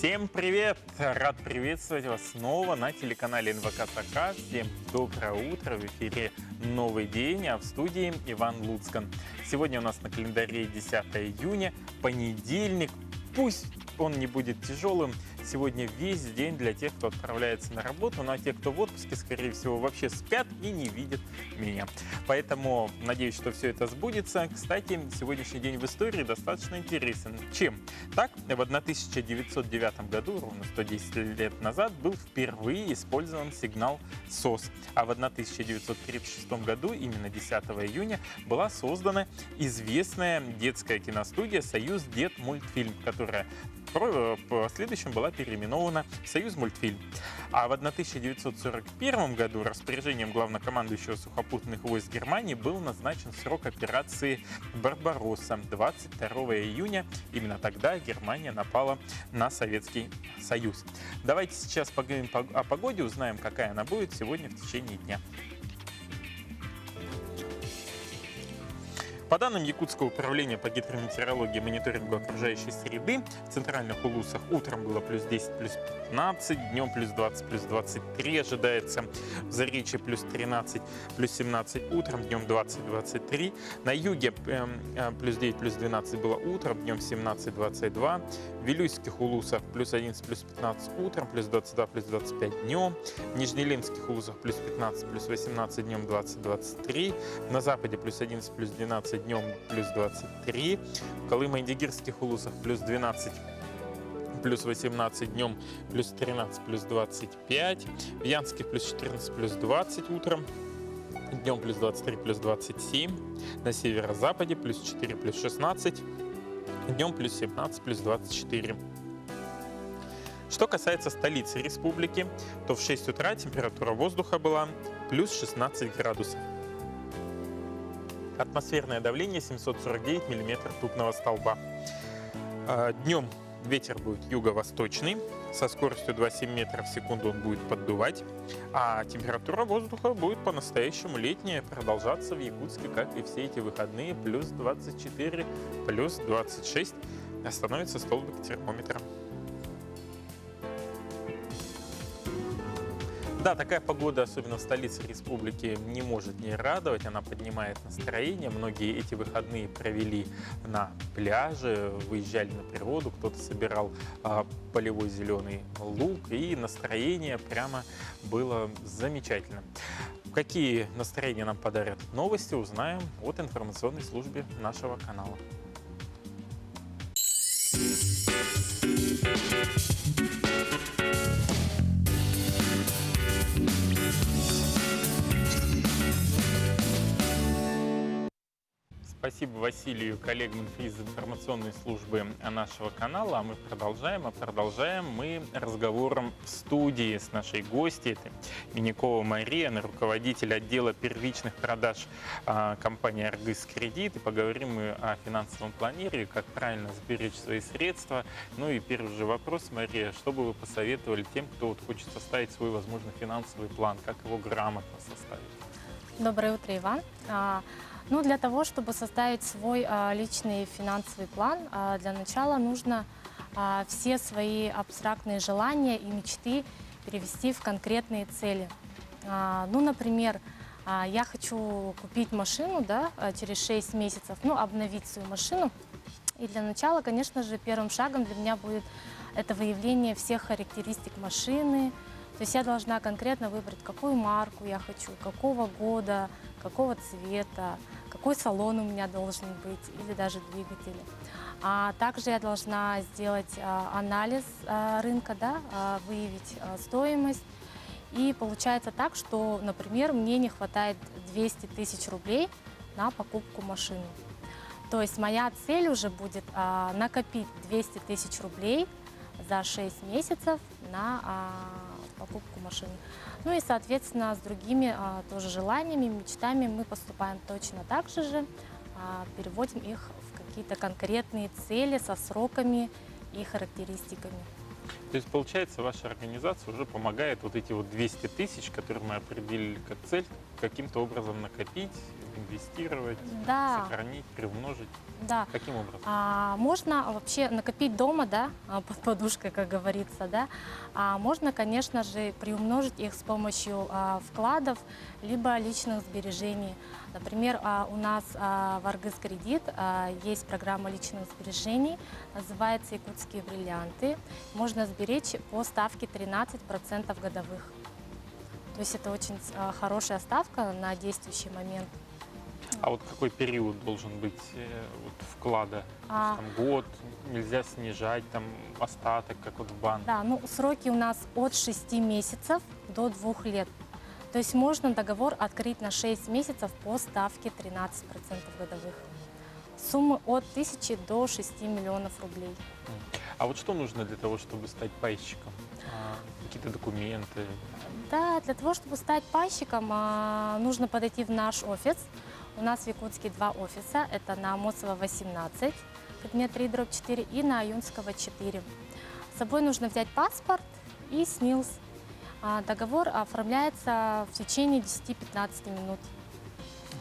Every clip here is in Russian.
Всем привет! Рад приветствовать вас снова на телеканале НВК ТК. Всем доброе утро! В эфире новый день, а в студии Иван Луцкан. Сегодня у нас на календаре 10 июня, понедельник. Пусть он не будет тяжелым. Сегодня весь день для тех, кто отправляется на работу, ну а те, кто в отпуске, скорее всего, вообще спят и не видят меня. Поэтому надеюсь, что все это сбудется. Кстати, сегодняшний день в истории достаточно интересен. Чем? Так, в 1909 году, ровно 110 лет назад, был впервые использован сигнал СОС. А в 1936 году, именно 10 июня, была создана известная детская киностудия «Союз Детмультфильм», которая в последующем была переименована в «Союз мультфильм». А в 1941 году распоряжением главнокомандующего сухопутных войск Германии был назначен срок операции «Барбаросса» 22 июня. Именно тогда Германия напала на Советский Союз. Давайте сейчас поговорим о погоде, узнаем, какая она будет сегодня в течение дня. По данным Якутского управления по гидрометеорологии и мониторингу окружающей среды, в центральных улусах утром было плюс 10, плюс 15, днем плюс 20, плюс 23 ожидается, в Заречье плюс 13, плюс 17 утром, днем 20, 23. На юге плюс 9, плюс 12 было утром, днем 17, 22. В Вилюйских улусах плюс 11, плюс 15 утром, плюс 22, плюс 25 днем. В Нижнеленских улусах плюс 15, плюс 18 днем, 20, 23. На западе плюс 11, плюс 12 днем, плюс 23. В Колымо-Индигирских улусах плюс 12, плюс 18 днем, плюс 13, плюс 25. В Янске плюс 14, плюс 20 утром, днем плюс 23, плюс 27. На северо-западе плюс 4, плюс 16, днем плюс 17, плюс 24. Что касается столицы республики, то в 6 утра температура воздуха была плюс 16 градусов. Атмосферное давление 749 мм ртутного столба. Днем ветер будет юго-восточный, со скоростью 2,7 метров в секунду он будет поддувать, а температура воздуха будет по-настоящему летняя, продолжаться в Якутске, как и все эти выходные, плюс 24, плюс 26, становится столбик термометра. Да, такая погода, особенно в столице республики, не может не радовать. Она поднимает настроение. Многие эти выходные провели на пляже, выезжали на природу, кто-то собирал полевой зеленый лук, и настроение прямо было замечательным. Какие настроения нам подарят новости, узнаем от информационной службы нашего канала. Спасибо Василию, коллегам из информационной службы нашего канала. А мы продолжаем мы разговором в студии с нашей гостьей. Это Минякова Мария, она руководитель отдела первичных продаж компании «Аргыс Кредит». И поговорим мы о финансовом планировании, как правильно сберечь свои средства. Ну и первый же вопрос, Мария, что бы вы посоветовали тем, кто хочет составить свой, возможно, финансовый план, как его грамотно составить? Доброе утро, Иван. Ну, для того, чтобы составить свой личный финансовый план, для начала нужно все свои абстрактные желания и мечты перевести в конкретные цели. Ну, например, я хочу купить машину, да, через 6 месяцев, ну, обновить свою машину. И для начала, конечно же, первым шагом для меня будет это выявление всех характеристик машины. То есть я должна конкретно выбрать, какую марку я хочу, какого года, какого цвета, какой салон у меня должен быть или даже двигатель. А также я должна сделать анализ рынка, да, выявить стоимость. И получается так, что, например, мне не хватает 200 тысяч рублей на покупку машины. То есть моя цель уже будет накопить 200 тысяч рублей за 6 месяцев на покупку машины. Ну и, соответственно, с другими тоже желаниями, мечтами мы поступаем точно так же, переводим их в какие-то конкретные цели со сроками и характеристиками. То есть, получается, ваша организация уже помогает вот эти вот 200 тысяч, которые мы определили как цель, каким-то образом накопить, инвестировать, Да. сохранить, приумножить? Да. Каким образом? Можно вообще накопить дома, да, под подушкой, как говорится, да. А можно, конечно же, приумножить их с помощью вкладов, либо личных сбережений. Например, у нас в Аргыс Кредит есть программа личных сбережений, называется «Якутские бриллианты». Можно сберечь по ставке 13% годовых. То есть это очень хорошая ставка на действующий момент. А вот какой период должен быть вот, вклада? А, Там, год, нельзя снижать там остаток, как вот в банке. Да, ну сроки у нас от 6 месяцев до 2 лет. То есть можно договор открыть на 6 месяцев по ставке 13% годовых. Суммы от 1000 до 6 миллионов рублей. А вот что нужно для того, чтобы стать пайщиком? Какие-то документы? Да, для того, чтобы стать пайщиком, нужно подойти в наш офис. У нас в Якутске 2 офиса. Это на Амосова 18, кабинет 3/4, и на Аюнского 4. С собой нужно взять паспорт и СНИЛС. Договор оформляется в течение 10-15 минут.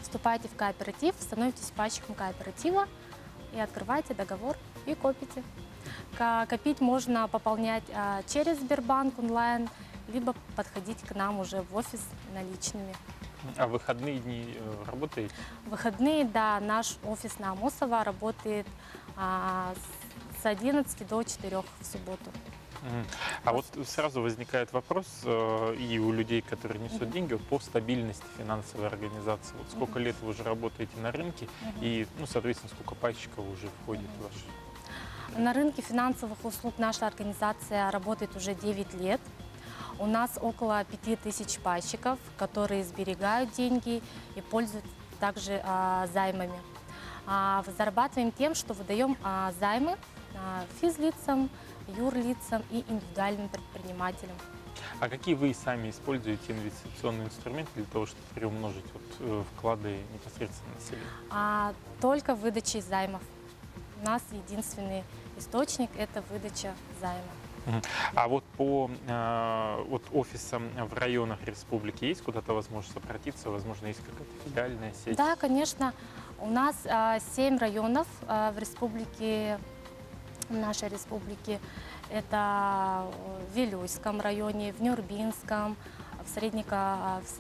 Вступаете в кооператив, становитесь пайщиком кооператива и открываете договор и копите. Копить можно пополнять через Сбербанк онлайн, либо подходить к нам уже в офис наличными. А в выходные дни работаете? В выходные, да, наш офис на Амосова работает с 11 до 4 в субботу. А вот сразу возникает вопрос и у людей, которые несут деньги, вот по стабильности финансовой организации. Вот сколько лет вы уже работаете на рынке и, ну, соответственно, сколько пайщиков уже входит в ваш? На рынке финансовых услуг наша организация работает уже 9 лет. У нас около 5000 пайщиков, которые сберегают деньги и пользуются также займами. Зарабатываем тем, что выдаем займы физлицам, юрлицам и индивидуальным предпринимателям. А какие вы сами используете инвестиционные инструменты для того, чтобы приумножить вот, вклады непосредственно населения? Только выдачей займов. У нас единственный источник – это выдача займа. А вот по вот офисам в районах республики есть куда-то возможность обратиться? Возможно, есть какая-то филиальная сеть? Да, конечно. У нас 7 районов в республике, в нашей республике. Это в Вилюйском районе, в Нюрбинском, в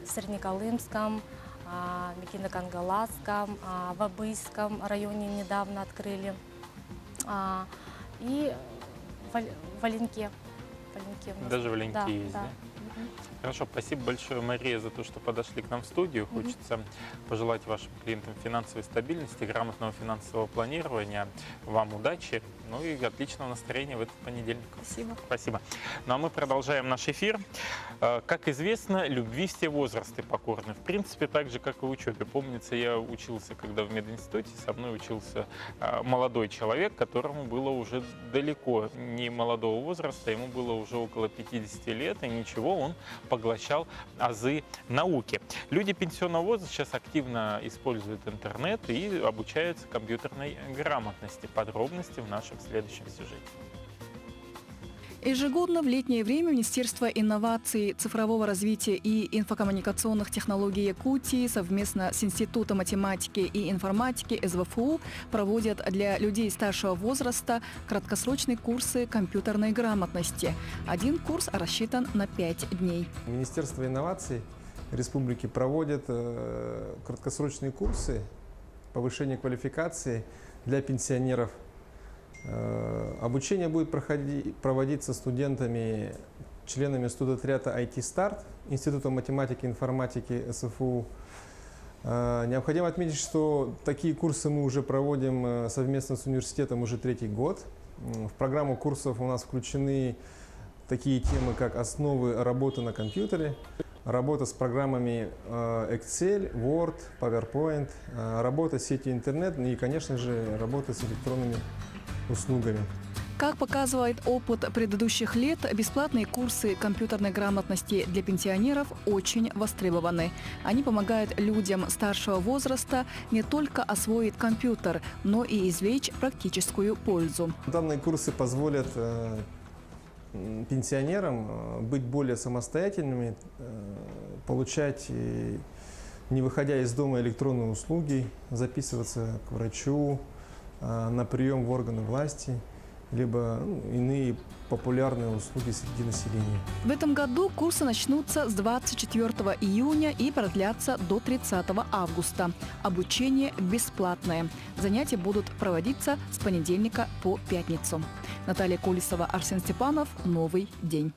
Среднеколымском, в Микино-Кангаласском, в Абыйском районе недавно открыли. И в Оленьке. Даже в Оленьке да, есть, да? Хорошо, спасибо большое, Мария, за то, что подошли к нам в студию. Хочется пожелать вашим клиентам финансовой стабильности, грамотного финансового планирования, вам удачи, ну и отличного настроения в этот понедельник. Спасибо. Спасибо. Ну а мы продолжаем наш эфир. Как известно, любви все возрасты покорны. В принципе, так же, как и в учебе. Помнится, я учился, когда в мединституте, со мной учился молодой человек, которому было уже далеко не молодого возраста, ему было уже около 50 лет, и ничего, он поглощал азы науки. Люди пенсионного возраста сейчас активно используют интернет и обучаются компьютерной грамотности. Подробности в нашем следующем сюжете. Ежегодно в летнее время Министерство инноваций, цифрового развития и инфокоммуникационных технологий Якутии совместно с Институтом математики и информатики СВФУ проводят для людей старшего возраста краткосрочные курсы компьютерной грамотности. Один курс рассчитан на 5 дней. Министерство инноваций республики проводит краткосрочные курсы повышения квалификации для пенсионеров. Обучение будет проводиться студентами, членами студотряда IT-старт Института математики и информатики СФУ. Необходимо отметить, что такие курсы мы уже проводим совместно с университетом уже 3-й год. В программу курсов у нас включены такие темы, как основы работы на компьютере, работа с программами Excel, Word, PowerPoint, работа с сетью интернет и, конечно же, работа с электронными услугами. Как показывает опыт предыдущих лет, бесплатные курсы компьютерной грамотности для пенсионеров очень востребованы. Они помогают людям старшего возраста не только освоить компьютер, но и извлечь практическую пользу. Данные курсы позволят пенсионерам быть более самостоятельными, получать не выходя из дома, электронные услуги, записываться к врачу, на прием в органы власти, либо иные популярные услуги среди населения. В этом году курсы начнутся с 24 июня и продлятся до 30 августа. Обучение бесплатное. Занятия будут проводиться с понедельника по пятницу. Наталья Колесова, Арсен Степанов. Новый день.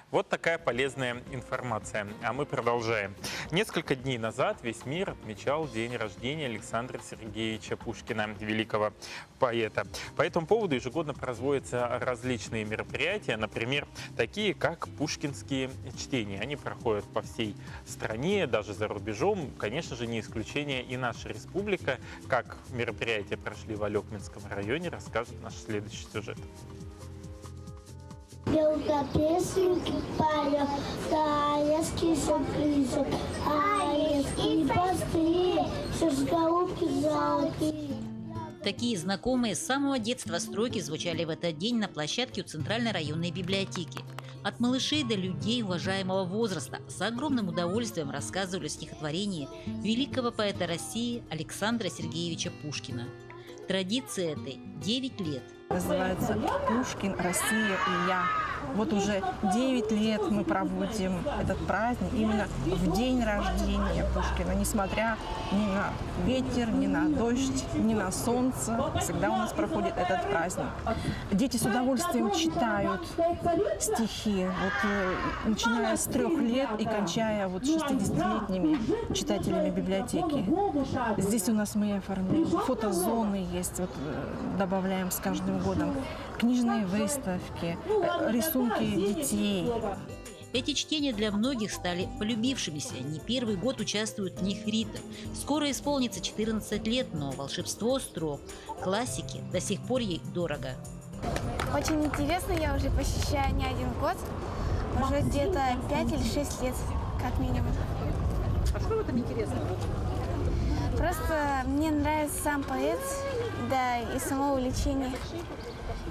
Вот такая полезная информация. А мы продолжаем. Несколько дней назад весь мир отмечал день рождения Александра Сергеевича Пушкина, великого поэта. По этому поводу ежегодно производятся различные мероприятия, например, такие как пушкинские чтения. Они проходят по всей стране, даже за рубежом. Конечно же, не исключение и наша республика. Как мероприятия прошли в Алекминском районе, расскажет наш следующий сюжет. Белка песенки поет, таецкие сюрпризы, таецкие посты, сердце голубки золотые. Такие знакомые с самого детства строки звучали в этот день на площадке у Центральной районной библиотеки. От малышей до людей уважаемого возраста с огромным удовольствием рассказывали стихотворение великого поэта России Александра Сергеевича Пушкина. Традиции этой 9 лет. Называется «Пушкин, Россия и я». Вот уже 9 лет мы проводим этот праздник именно в день рождения Пушкина. Несмотря ни на ветер, ни на дождь, ни на солнце, всегда у нас проходит этот праздник. Дети с удовольствием читают стихи, начиная с 3 лет и кончая 60-летними читателями библиотеки. Здесь у нас мы оформляем фотозоны есть, добавляем с каждым годом, книжные выставки, рисунки детей. Эти чтения для многих стали полюбившимися. Не первый год участвует в них Рита. Скоро исполнится 14 лет, но волшебство строк, классики до сих пор ей дорого. Очень интересно, я уже посещаю не один год, уже где-то 5 или 6 лет, как минимум. А что в этом интересно? Просто мне нравится сам поэт, да и само увлечение.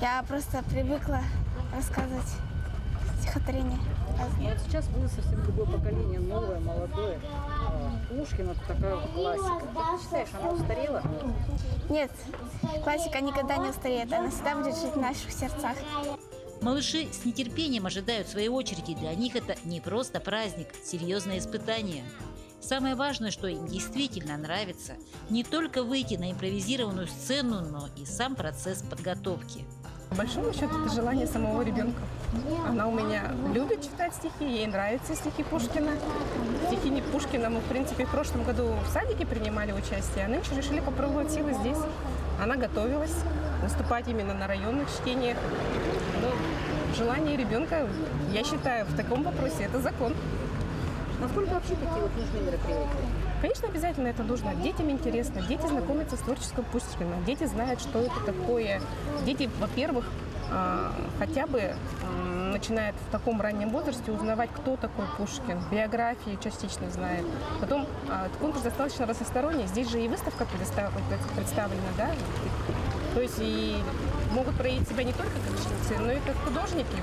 Я просто привыкла рассказывать стихотворения. Вот сейчас будет совсем другое поколение, новое, молодое. Пушкин — это такая классика. Ты считаешь, она устарела? Нет, классика никогда не устареет, она всегда будет жить в наших сердцах. Малыши с нетерпением ожидают своей очереди. Для них это не просто праздник, серьезное испытание. Самое важное, что им действительно нравится, не только выйти на импровизированную сцену, но и сам процесс подготовки. По большому счету, это желание самого ребенка. Она у меня любит читать стихи, ей нравятся стихи Пушкина. Стихи Пушкина мы, в принципе, в прошлом году в садике принимали участие, а нынче решили попробовать силы здесь. Она готовилась выступать именно на районных чтениях. Но желание ребенка, я считаю, в таком вопросе это закон. Насколько вообще такие нужны мероприятия? Конечно, обязательно это нужно. Детям интересно. Дети знакомятся с творчеством Пушкина. Дети знают, что это такое. Дети, во-первых, хотя бы начинают в таком раннем возрасте узнавать, кто такой Пушкин. Биографии частично знают. Потом конкурс достаточно разносторонний. Здесь же и выставка представлена, да? То есть и могут проявить себя не только как чтецы, но и как художники.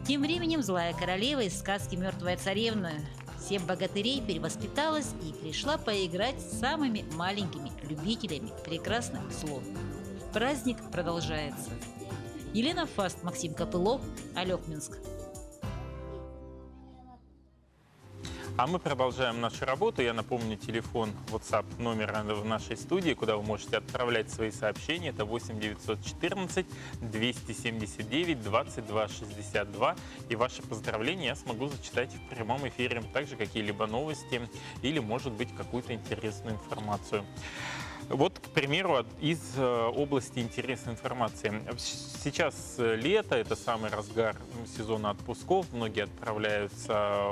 Тем временем злая королева из сказки «Мертвая царевна» 7 богатырей перевоспиталась и пришла поиграть с самыми маленькими любителями прекрасных слов. Праздник продолжается. Елена Фаст, Максим Копылов, Алекминск. А мы продолжаем нашу работу. Я напомню, телефон WhatsApp номера в нашей студии, куда вы можете отправлять свои сообщения. Это 8 914 279 22 62. И ваши поздравления я смогу зачитать в прямом эфире. Также какие-либо новости или, может быть, какую-то интересную информацию. Вот, к примеру, из области интересной информации. Сейчас лето, это самый разгар сезона отпусков. Многие отправляются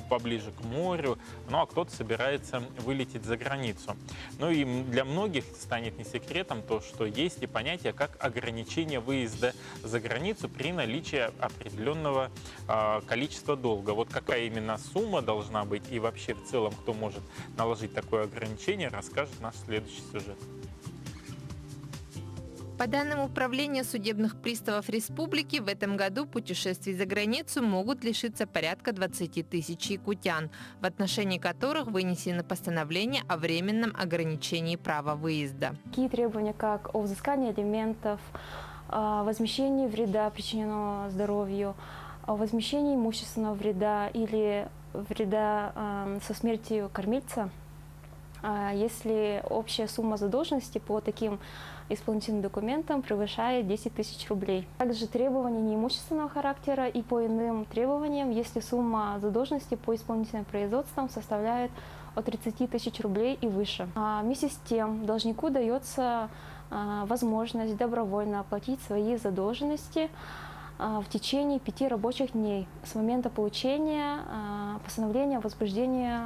поближе к морю, ну а кто-то собирается вылететь за границу. Ну и для многих станет не секретом то, что есть и понятие как ограничение выезда за границу при наличии определенного количества долга. Вот какая именно сумма должна быть и вообще в целом кто может наложить такое ограничение, расскажет наш следующий сюжет. По данным Управления судебных приставов республики, в этом году путешествий за границу могут лишиться порядка 20 тысяч якутян, в отношении которых вынесено постановление о временном ограничении права выезда. Такие требования, как о взыскании алиментов, возмещении вреда, причиненного здоровью, о возмещении имущественного вреда или вреда со смертью кормильца, если общая сумма задолженности по таким исполнительным документам превышает 10 тысяч рублей. Также требования неимущественного характера и по иным требованиям, если сумма задолженности по исполнительным производствам составляет от 30 тысяч рублей и выше. Вместе с тем должнику дается возможность добровольно оплатить свои задолженности в течение 5 рабочих дней с момента получения постановления о возбуждении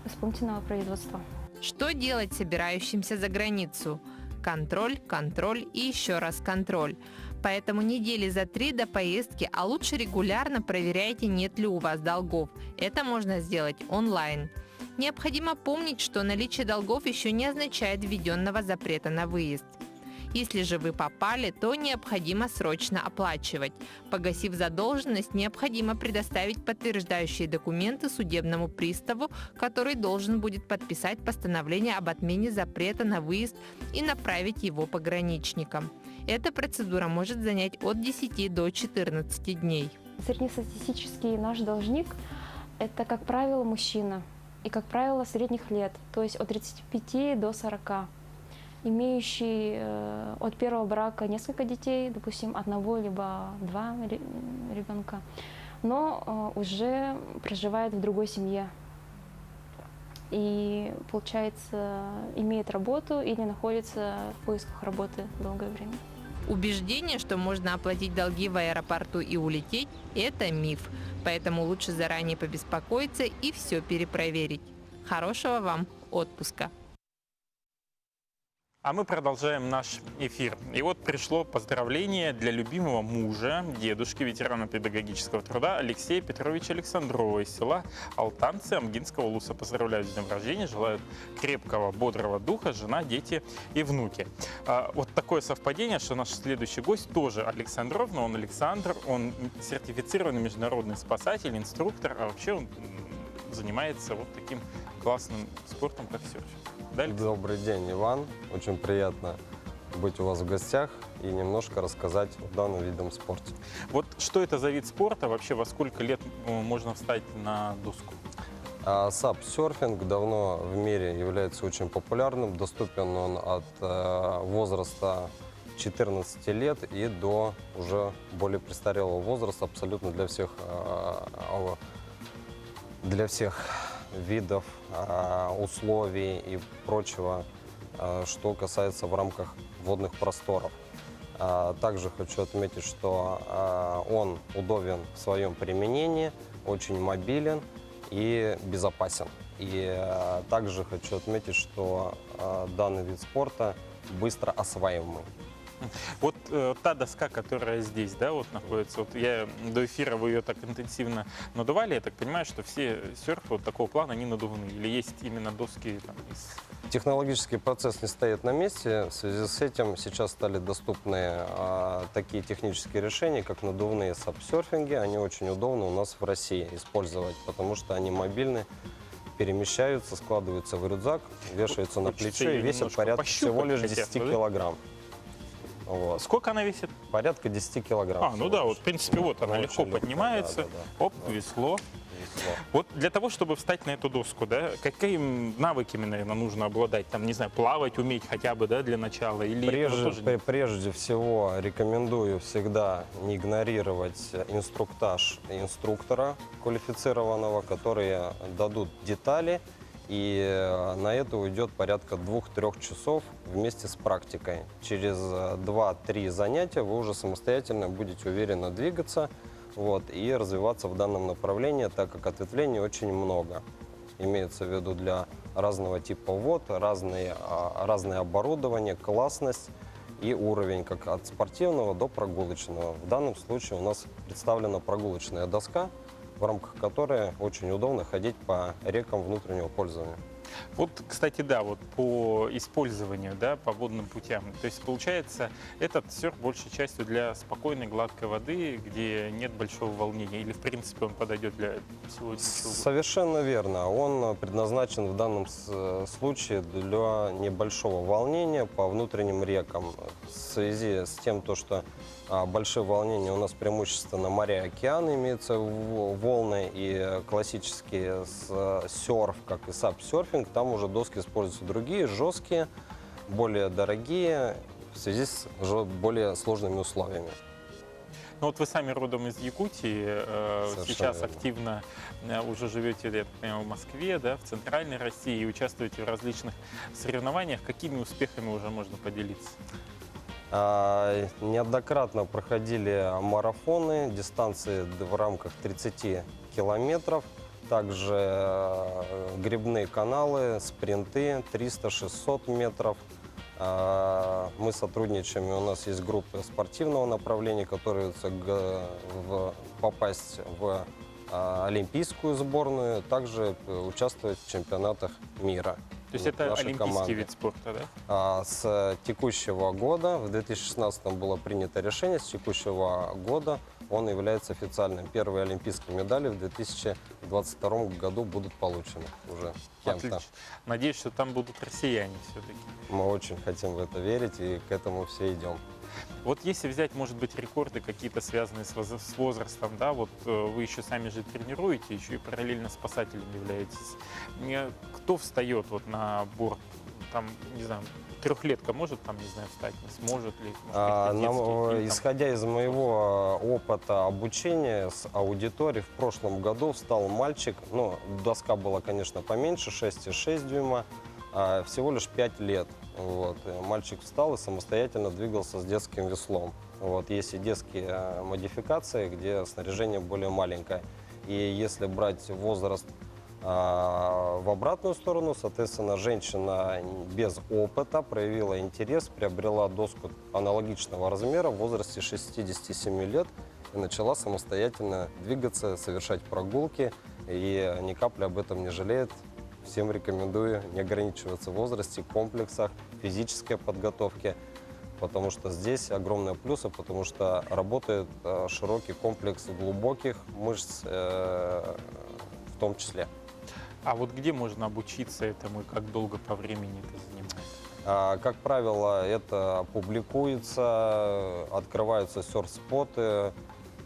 исполнительного производства. Что делать собирающимся за границу? Контроль, контроль и еще раз контроль. Поэтому недели за 3 до поездки, а лучше регулярно проверяйте, нет ли у вас долгов. Это можно сделать онлайн. Необходимо помнить, что наличие долгов еще не означает введенного запрета на выезд. Если же вы попали, то необходимо срочно оплачивать. Погасив задолженность, необходимо предоставить подтверждающие документы судебному приставу, который должен будет подписать постановление об отмене запрета на выезд и направить его пограничникам. Эта процедура может занять от 10 до 14 дней. Среднестатистический наш должник – это, как правило, мужчина. И, как правило, средних лет, то есть от 35 до 40. Имеющий от первого брака несколько детей, допустим, одного либо 2 ребенка, но уже проживает в другой семье и, получается, имеет работу или находится в поисках работы долгое время. Убеждение, что можно оплатить долги в аэропорту и улететь – это миф, поэтому лучше заранее побеспокоиться и все перепроверить. Хорошего вам отпуска! А мы продолжаем наш эфир. И вот пришло поздравление для любимого мужа, дедушки, ветерана педагогического труда Алексея Петровича Александрова из села Алтанцы Амгинского улуса. Поздравляю с днем рождения, желаю крепкого, бодрого духа, жена, дети и внуки. Вот такое совпадение, что наш следующий гость тоже Александров, но он Александр, он сертифицированный международный спасатель, инструктор, а вообще он занимается вот таким классным спортом, как серфинг. Да, Добрый день, Иван. Очень приятно быть у вас в гостях и немножко рассказать о данном виде спорта. Вот что это за вид спорта? Вообще во сколько лет можно встать на доску? САП-серфинг давно в мире является очень популярным. Доступен он от возраста 14 лет и до уже более престарелого возраста, абсолютно для всех видов, условий и прочего, что касается в рамках водных просторов. Также хочу отметить, что он удобен в своем применении, очень мобилен и безопасен. И также хочу отметить, что данный вид спорта быстро осваиваемый. Вот та доска, которая здесь, да, вот находится, вот я до эфира вы ее так интенсивно надували, я так понимаю, что все серфы вот такого плана, они надувные, или есть именно доски там, из... Технологический процесс не стоит на месте, в связи с этим сейчас стали доступны такие технические решения, как надувные САП-серфинги, они очень удобны у нас в России использовать, потому что они мобильны, перемещаются, складываются в рюкзак, вешаются на плечо и весят порядка всего лишь 10 килограмм. Вот. Сколько она весит? Порядка 10 килограмм. Ну да, вот в принципе вот она легко поднимается, да. Оп, весло. Вот для того, чтобы встать на эту доску, да, какими навыками, наверное, нужно обладать? Там, не знаю, плавать уметь хотя бы, да, для начала? Или прежде всего рекомендую всегда не игнорировать инструктаж инструктора квалифицированного, которые дадут детали. И на это уйдет порядка 2-3 часов вместе с практикой. Через 2-3 занятия вы уже самостоятельно будете уверенно двигаться и развиваться в данном направлении, так как ответвлений очень много. Имеется в виду для разного типа вод, разное оборудование, классность и уровень, как от спортивного до прогулочного. В данном случае у нас представлена прогулочная доска, в рамках которой очень удобно ходить по рекам внутреннего пользования. Вот, кстати, да, вот по использованию, да, по водным путям. То есть, получается, этот серф большей частью для спокойной, гладкой воды, где нет большого волнения. Или, в принципе, он подойдет для всего? Совершенно верно. Он предназначен в данном случае для небольшого волнения по внутренним рекам. В связи с тем, что большие волнения у нас преимущественно моря и океаны, имеются волны, и классический серф, как и сап-серфинг, там уже доски используются другие, жесткие, более дорогие, в связи с более сложными условиями. Ну вот вы сами родом из Якутии, сейчас верно. Активно уже живете, я так понимаю, в Москве, да, в центральной России, и участвуете в различных соревнованиях. Какими успехами уже можно поделиться? Неоднократно проходили марафоны, дистанции в рамках 30 километров, также гребные каналы, спринты 300-600 метров. Мы сотрудничаем, у нас есть группы спортивного направления, которые попасть в олимпийскую сборную, также участвовать в чемпионатах мира. То есть это олимпийский команды. вид спорта, да? С текущего года, в 2016 было принято решение, с текущего года он является официальным. Первые олимпийские медали в 2022 году будут получены уже кем-то. Отлично. Надеюсь, что там будут россияне все-таки. Мы очень хотим в это верить и к этому все идем. Вот если взять, может быть, рекорды какие-то связанные с возрастом, да, вот вы еще сами же тренируете, еще и параллельно спасателем являетесь. Кто встает вот на борт, там, не знаю, трехлетка может там, не знаю, встать, не сможет ли? Исходя из моего опыта обучения с аудиторией, в прошлом году встал мальчик, ну, доска была, конечно, поменьше, 6,6 дюйма, всего лишь 5 лет. Вот. Мальчик встал и самостоятельно двигался с детским веслом. Вот. Есть и детские модификации, где снаряжение более маленькое. И если брать возраст в обратную сторону, соответственно, женщина без опыта проявила интерес, приобрела доску аналогичного размера в возрасте 67 лет и начала самостоятельно двигаться, совершать прогулки. И ни капли об этом не жалеет. Всем рекомендую не ограничиваться в возрасте, комплексах, физической подготовке, потому что здесь огромные плюсы, потому что работает широкий комплекс глубоких мышц в том числе. А вот где можно обучиться этому и как долго по времени это занимает? Как правило, это публикуется, открываются серф-споты.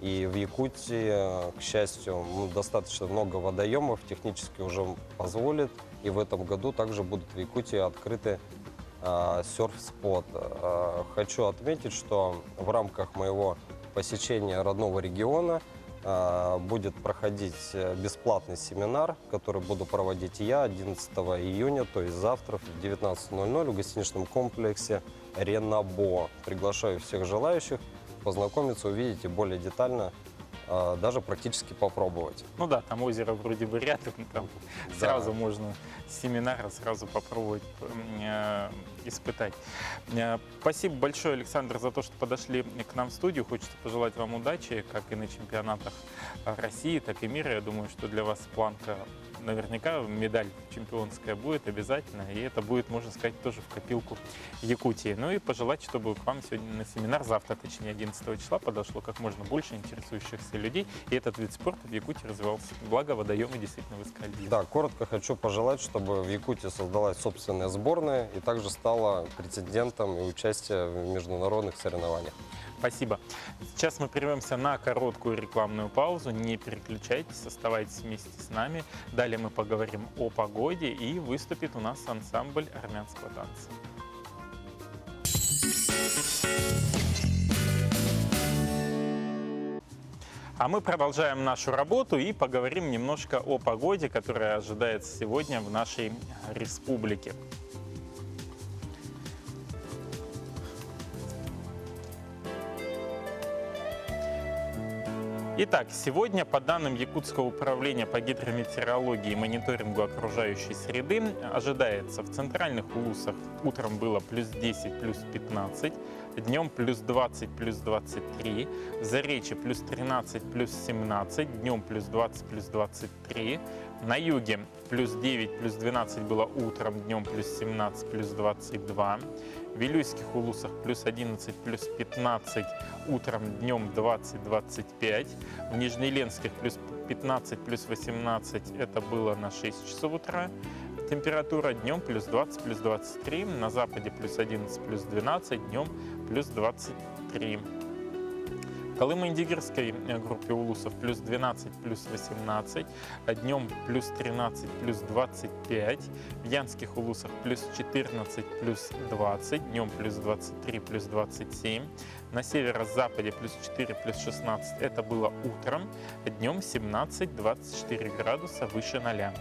И в Якутии, к счастью, достаточно много водоемов, технически уже позволит. И в этом году также будут в Якутии открыты серф-спот. Хочу отметить, что в рамках моего посещения родного региона будет проходить бесплатный семинар, который буду проводить я 11 июня, то есть завтра в 19:00 в гостиничном комплексе «Ренабо». Приглашаю всех желающих познакомиться, увидеть и более детально, даже практически попробовать. Ну да, там озеро вроде бы рядом, там да. Сразу можно с семинара сразу попробовать испытать. Спасибо большое, Александр, за то, что подошли к нам в студию. Хочется пожелать вам удачи, как и на чемпионатах России, так и мира. Я думаю, что для вас планка наверняка медаль чемпионская будет обязательно, и это будет, можно сказать, тоже в копилку Якутии. Ну и пожелать, чтобы к вам сегодня на семинар, завтра, точнее 11 числа, подошло как можно больше интересующихся людей, и этот вид спорта в Якутии развивался. Благо, водоемы действительно выскальзывают. Да, коротко хочу пожелать, чтобы в Якутии создалась собственная сборная и также стала претендентом и участием в международных соревнованиях. Спасибо. Сейчас мы прервемся на короткую рекламную паузу. Не переключайтесь, оставайтесь вместе с нами. Далее мы поговорим о погоде, и выступит у нас ансамбль армянского танца. А мы продолжаем нашу работу и поговорим немножко о погоде, которая ожидается сегодня в нашей республике. Итак, сегодня, по данным Якутского управления по гидрометеорологии и мониторингу окружающей среды, ожидается в центральных улусах утром было плюс 10, плюс 15, днем плюс 20, плюс 23, в Заречье плюс 13, плюс 17, днем плюс 20, плюс 23, На юге плюс 9, плюс 12 было утром, днем плюс 17, плюс 22. В Вилюйских Улусах плюс 11, плюс 15, утром, днем 20-25. В Нижнеленских плюс 15, плюс 18, это было на 6 часов утра. Температура днем плюс 20, плюс 23. На западе плюс 11, плюс 12, днем плюс 23. В Колымо-Индигирской группе улусов плюс 12, плюс 18, днем плюс 13, плюс 25, в Янских улусах плюс 14, плюс 20, днем плюс 23, плюс 27, на северо-западе плюс 4, плюс 16, это было утром, днем 17-24 градуса выше 0.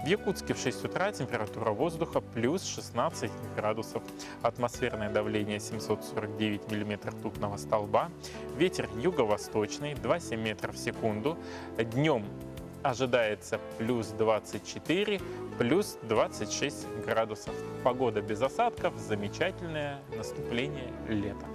В Якутске в 6 утра температура воздуха плюс 16 градусов, атмосферное давление 749 миллиметров ртутного столба, ветер юго-восточный 2,7 метров в секунду, днем ожидается плюс 24, плюс 26 градусов. Погода без осадков, замечательное наступление лета.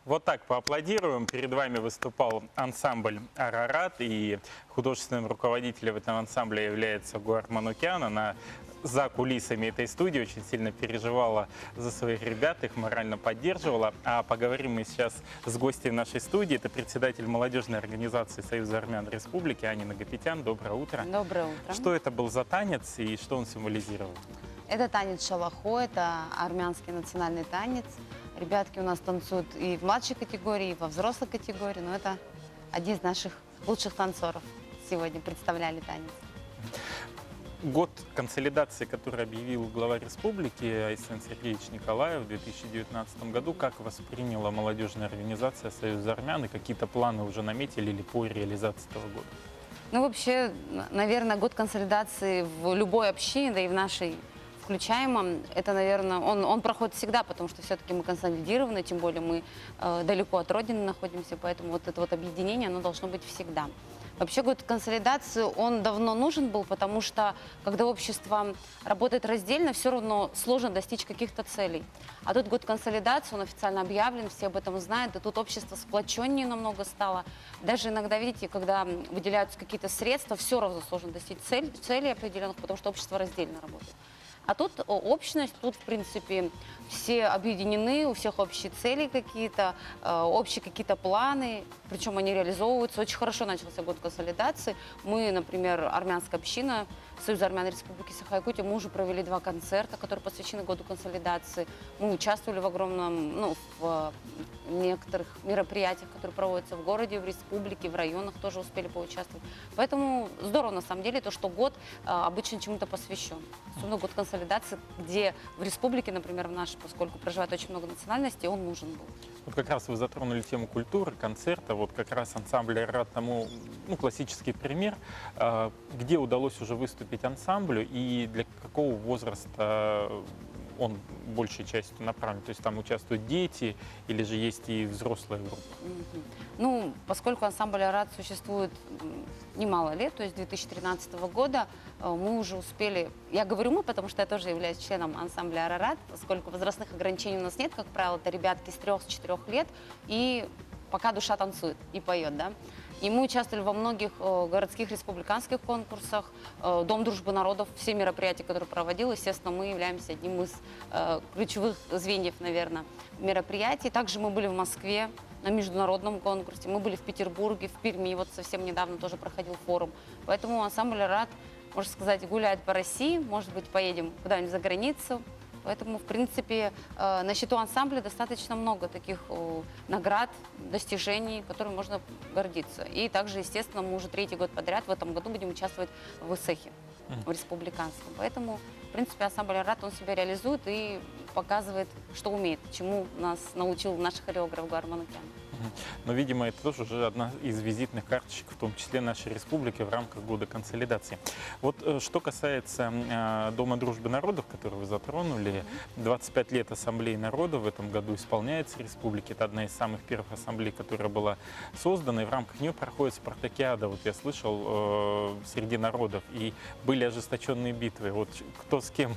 Вот так поаплодируем. Перед вами выступал ансамбль «Арарат», и художественным руководителем этого ансамбля является Гуар Манукян. Она за кулисами этой студии очень сильно переживала за своих ребят, их морально поддерживала. А поговорим мы сейчас с гостем нашей студии. Это председатель молодежной организации Союза армян Республики Аня Нагапетян. Доброе утро. Доброе утро. Что это был за танец и что он символизировал? Это танец шалахо, это армянский национальный танец. Ребятки у нас танцуют и в младшей категории, и во взрослой категории, но это один из наших лучших танцоров сегодня представляли танец. Год консолидации, который объявил глава республики Айсен Сергеевич Николаев в 2019 году, как восприняла молодежная организация Союза армян и какие-то планы уже наметили или по реализации этого года? Ну, вообще, наверное, год консолидации в любой общине, да и в нашей включаемом, это, наверное, он проходит всегда, потому что все-таки мы консолидированы, тем более мы далеко от родины находимся, поэтому вот это вот объединение, оно должно быть всегда. Вообще год консолидации, он давно нужен был, потому что когда общество работает раздельно, все равно сложно достичь каких-то целей. А тут год консолидации, он официально объявлен, все об этом знают, и тут общество сплоченнее намного стало. Даже иногда, видите, когда выделяются какие-то средства, все равно сложно достичь целей определенных, потому что общество раздельно работает. А тут общность, тут, в принципе, все объединены, у всех общие цели какие-то, общие какие-то планы, причем они реализовываются. Очень хорошо начался год консолидации. Мы, например, армянская община Союза армян Республики Саха-Якутия, мы уже провели 2 концерта, которые посвящены году консолидации. Мы участвовали в огромном, в некоторых мероприятиях, которые проводятся в городе, в республике, в районах тоже успели поучаствовать. Поэтому здорово, на самом деле, то, что год обычно чему-то посвящен. Особенно год консолидации, где в республике, например, в нашей, поскольку проживает очень много национальностей, он нужен был. Вот как раз вы затронули тему культуры, концерта. Вот как раз ансамбль «Арарат» тому классический пример, где удалось уже выступить ансамблю и для какого возраста он большей частью направлен? То есть там участвуют дети или же есть и взрослая группа? Ну, поскольку ансамбль «Арарат» существует немало лет, то есть 2013 года, мы уже успели, я говорю мы, потому что я тоже являюсь членом ансамбля «Арарат», поскольку возрастных ограничений у нас нет, как правило, это ребятки с 3-4 лет, и пока душа танцует и поет, да. И мы участвовали во многих городских республиканских конкурсах, Дом дружбы народов, все мероприятия, которые проводил, естественно, мы являемся одним из ключевых звеньев, наверное, мероприятий. Также мы были в Москве на международном конкурсе, мы были в Петербурге, в Перми, вот совсем недавно тоже проходил форум. Поэтому ансамбль «Арарат», можно сказать, гуляет по России, может быть, поедем куда-нибудь за границу. Поэтому, в принципе, на счету ансамбля достаточно много таких наград, достижений, которыми можно гордиться. И также, естественно, мы уже 3-й год подряд в этом году будем участвовать в ИСЭХе, в республиканском. Поэтому, в принципе, ансамбль «Арарат», он себя реализует и показывает, что умеет, чему нас научил наш хореограф Гуар Манукян. Но, видимо, это тоже уже одна из визитных карточек, в том числе нашей республики, в рамках года консолидации. Вот что касается Дома дружбы народов, который вы затронули, 25 лет Ассамблеи народов в этом году исполняется республики. Это одна из самых первых ассамблей, которая была создана, и в рамках нее проходит спартакиада. Вот я слышал, среди народов, и были ожесточенные битвы. Вот кто с кем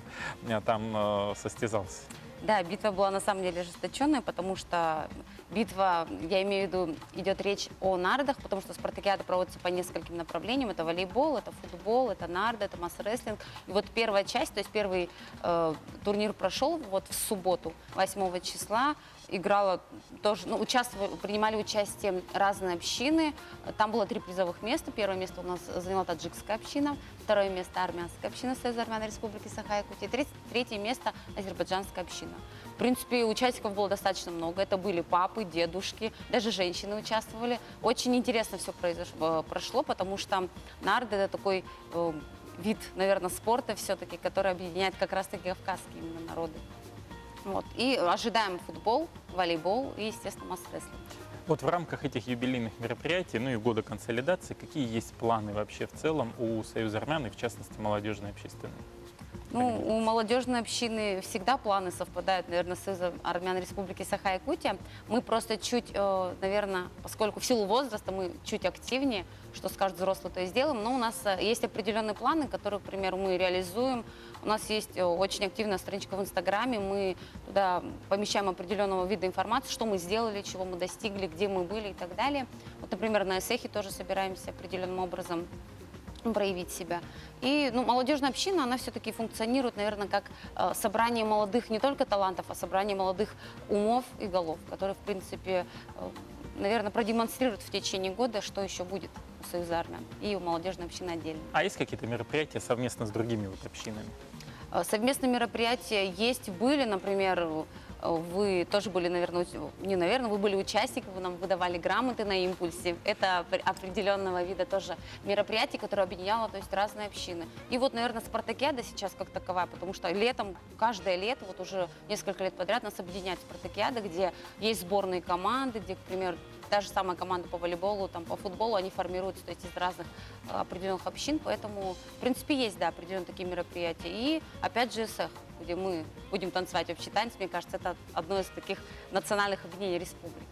там состязался? Да, битва была на самом деле ожесточенная, потому что битва, я имею в виду, идет речь о нардах, потому что спартакиада проводится по нескольким направлениям. Это волейбол, это футбол, это нарды, это масс-рестлинг. И вот первая часть, то есть первый турнир прошел вот в субботу, 8 числа. Играла тоже, принимали участие разные общины. Там было 3 призовых места. Первое место у нас заняла таджикская община, второе место армянская община Союза армян Республики Саха-Якутия, третье место азербайджанская община. В принципе, участников было достаточно много. Это были папы, дедушки, даже женщины участвовали. Очень интересно все прошло, потому что нарды — это такой вид, наверное, спорта все-таки, который объединяет как раз-таки кавказские именно народы. Вот. И ожидаем футбол, волейбол и, естественно, масс-рестлинг. Вот в рамках этих юбилейных мероприятий, и года консолидации, какие есть планы вообще в целом у Союза армян и, в частности, молодежной общественной? Ну, у молодежной общины всегда планы совпадают, наверное, с Союзом армян Республики Саха-Якутия. Мы просто чуть, наверное, поскольку в силу возраста мы чуть активнее, что скажет взрослый, то и сделаем. Но у нас есть определенные планы, которые, к примеру, мы реализуем. У нас есть очень активная страничка в Инстаграме. Мы туда помещаем определенного вида информации, что мы сделали, чего мы достигли, где мы были и так далее. Вот, например, на ЭСЭХе тоже собираемся определенным образом проявить себя. И молодежная община, она все-таки функционирует, наверное, как собрание молодых не только талантов, а собрание молодых умов и голов, которые, в принципе, наверное, продемонстрируют в течение года, что еще будет у Союза армян и у молодежной общины отдельно. А есть какие-то мероприятия совместно с другими вот общинами? Совместные мероприятия есть, были, например, вы тоже были, наверное, вы были участником, вы нам выдавали грамоты на импульсе. Это определенного вида тоже мероприятие, которое объединяло, то есть, разные общины. И вот, наверное, спартакиада сейчас как таковая, потому что летом, каждое лето, вот уже несколько лет подряд нас объединяет спартакиада, где есть сборные команды, где, к примеру, та же самая команда по волейболу, там, по футболу, они формируются, то есть, из разных определенных общин, поэтому, в принципе, есть, да, определенные такие мероприятия. И, опять же, ЭСЭХ, где мы будем танцевать общий танец, мне кажется, это одно из таких национальных объединений республики.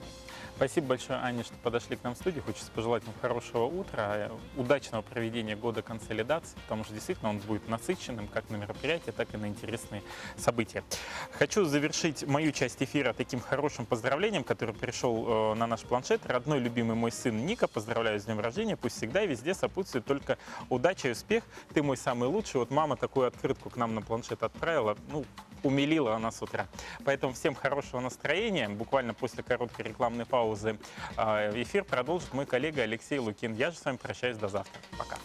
Спасибо большое, Аня, что подошли к нам в студию. Хочется пожелать вам хорошего утра, удачного проведения года консолидации, потому что действительно он будет насыщенным как на мероприятия, так и на интересные события. Хочу завершить мою часть эфира таким хорошим поздравлением, который пришел на наш планшет. Родной, любимый мой сын Ника, поздравляю с днем рождения. Пусть всегда и везде сопутствует только удача и успех. Ты мой самый лучший. Вот мама такую открытку к нам на планшет отправила. Умилила она с утра. Поэтому всем хорошего настроения. Буквально после короткой рекламной паузы эфир продолжит мой коллега Алексей Лукин. Я же с вами прощаюсь до завтра. Пока.